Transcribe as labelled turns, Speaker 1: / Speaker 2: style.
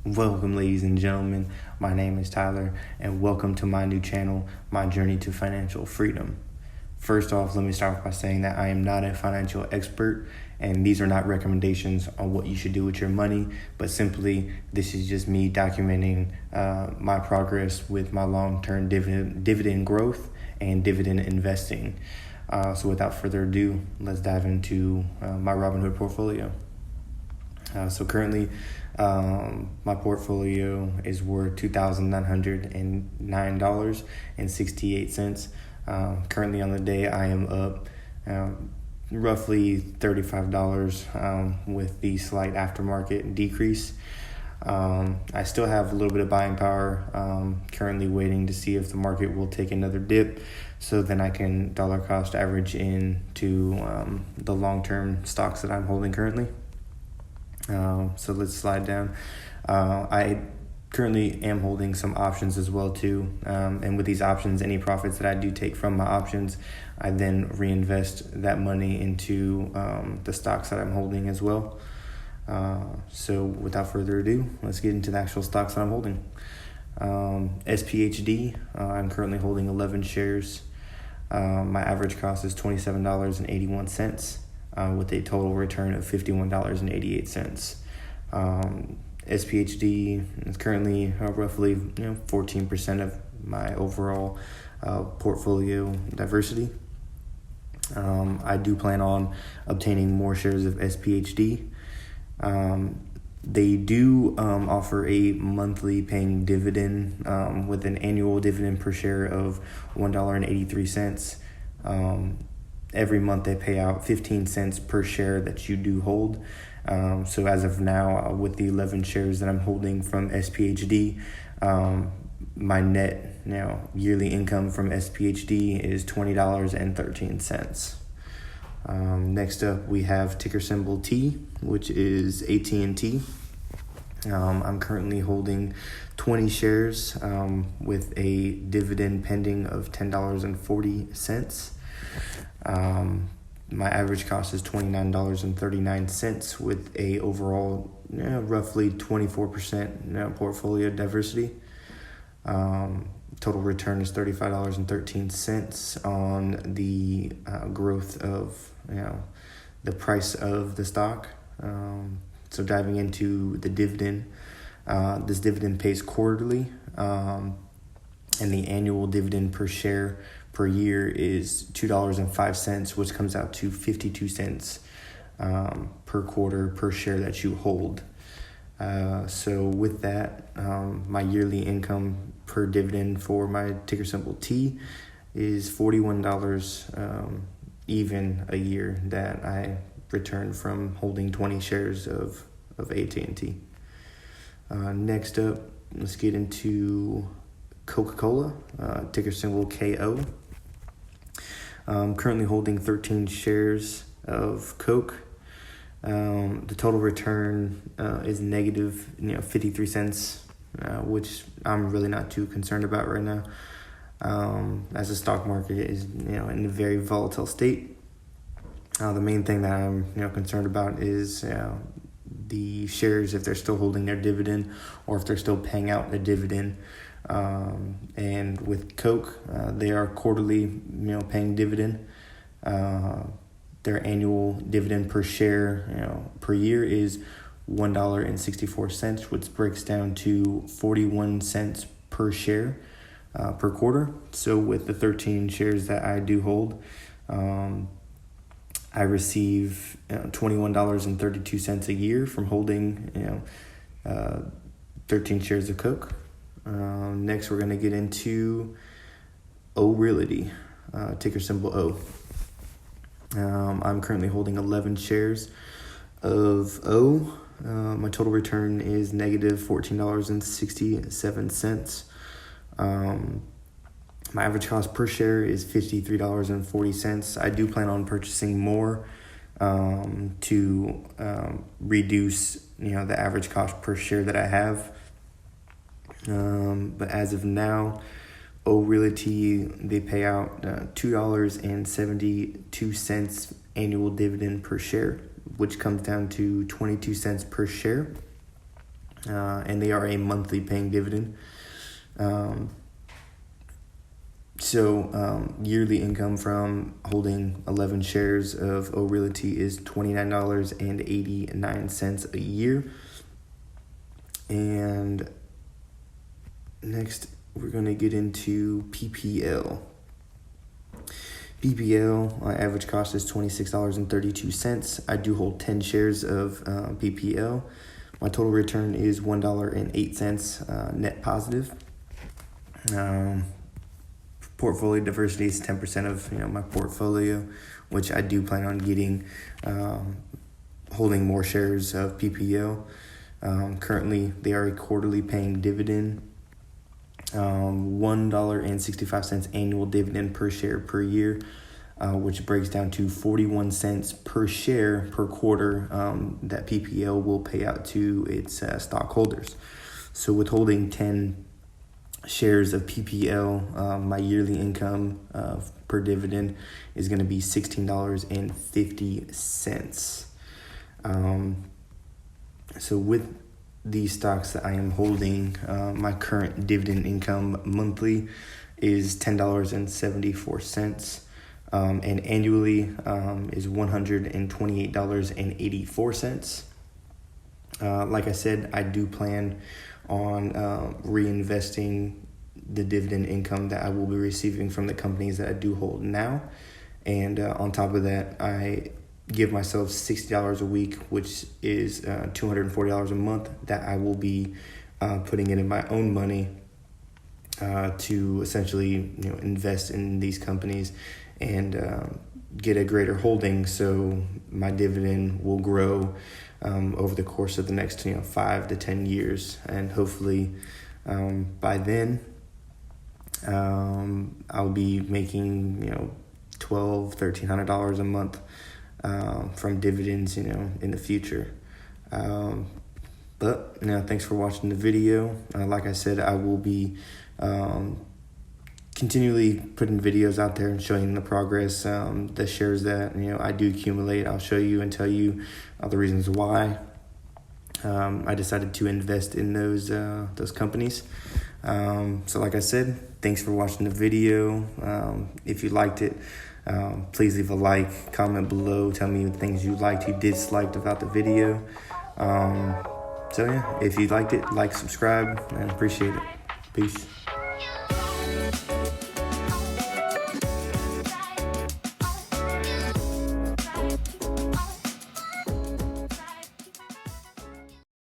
Speaker 1: Welcome, ladies and gentlemen. My name is Tyler, and welcome to my new channel, My Journey to Financial Freedom. First off, let me start by saying that I am not a financial expert, and these are not recommendations on what you should do with your money, but simply this is just me documenting my progress with my long-term dividend growth and dividend investing. So without further ado, let's dive into my Robinhood portfolio. So currently, my portfolio is worth $2,909.68. Currently on the day, I am up roughly $35 with the slight aftermarket decrease. I still have a little bit of buying power, currently waiting to see if the market will take another dip, so then I can dollar cost average into the long-term stocks that I'm holding currently. So let's slide down. I currently am holding some options as well too, and with these options, any profits that I do take from my options, I then reinvest that money into the stocks that I'm holding as well. So without further ado, let's get into the actual stocks that I'm holding. SPHD, I'm currently holding 11 shares. My average cost is $27.81. With a total return of $51.88. SPHD is currently roughly 14% of my overall portfolio diversity. I do plan on obtaining more shares of SPHD. They do offer a monthly paying dividend with an annual dividend per share of $1.83. Every month they pay out 15 cents per share that you do hold. So as of now, with the 11 shares that I'm holding from SPHD, my net yearly income from SPHD is $20.13. Next up, we have ticker symbol T, which is AT&T. I'm currently holding 20 shares with a dividend pending of $10.40. My average cost is $29.39 with a overall roughly 24% portfolio diversity. Total return is $35.13 on the growth of the price of the stock. So diving into the dividend, this dividend pays quarterly, and the annual dividend per share per year is $2.05, which comes out to 52 cents per quarter per share that you hold. So with that, my yearly income per dividend for my ticker symbol T is $41 even a year that I returned from holding 20 shares of AT&T. Next up, let's get into Coca-Cola, ticker symbol KO. I'm currently holding 13 shares of Coke. The total return is negative 53 cents, which I'm really not too concerned about right now, as the stock market is in a very volatile state. The main thing that I'm concerned about is the shares, if they're still holding their dividend or if they're still paying out a dividend. And with Coke, they are quarterly, paying dividend. Their annual dividend per share, per year is $1.64, which breaks down to 41 cents per share, per quarter. So with the 13 shares that I do hold, I receive $21.32 a year from holding, 13 shares of Coke. Next, we're going to get into O Realty, ticker symbol O. I'm currently holding 11 shares of O. My total return is negative $14.67. My average cost per share is $53.40. I do plan on purchasing more to reduce the average cost per share that I have. But as of now, O Realty, they pay out $2.72 annual dividend per share, which comes down to 22 cents per share. And they are a monthly paying dividend. So yearly income from holding 11 shares of O Realty is $29.89 a year. And next, we're going to get into PPL. PPL, average cost is $26.32. I do hold 10 shares of PPL. My total return is $1.08 net positive. Portfolio diversity is 10% of my portfolio, which I do plan on getting, holding more shares of PPL. Currently, they are a quarterly paying dividend, $1.65 annual dividend per share per year, which breaks down to 41 cents per share per quarter that PPL will pay out to its stockholders. So with holding 10 shares of PPL, my yearly income per dividend is going to be $16.50. So with these stocks that I am holding, my current dividend income monthly is $10.74, and annually is $128.84. Like I said, I do plan on reinvesting the dividend income that I will be receiving from the companies that I do hold now. And on top of that, I give myself $60 a week, which is $240 a month that I will be putting in my own money to essentially invest in these companies and get a greater holding, so my dividend will grow over the course of the next 5 to 10 years, and hopefully by then I'll be making $1,200-$1,300 a month from dividends in the future. But thanks for watching the video. Like I said, I will be continually putting videos out there and showing the progress, the shares that I do accumulate. I'll show you and tell you the reasons why I decided to invest in those companies. So like I said, thanks for watching the video. If you liked it, please leave a like, comment below, tell me the things you liked, you disliked about the video. So yeah, if you liked it, like, subscribe, and appreciate it. Peace.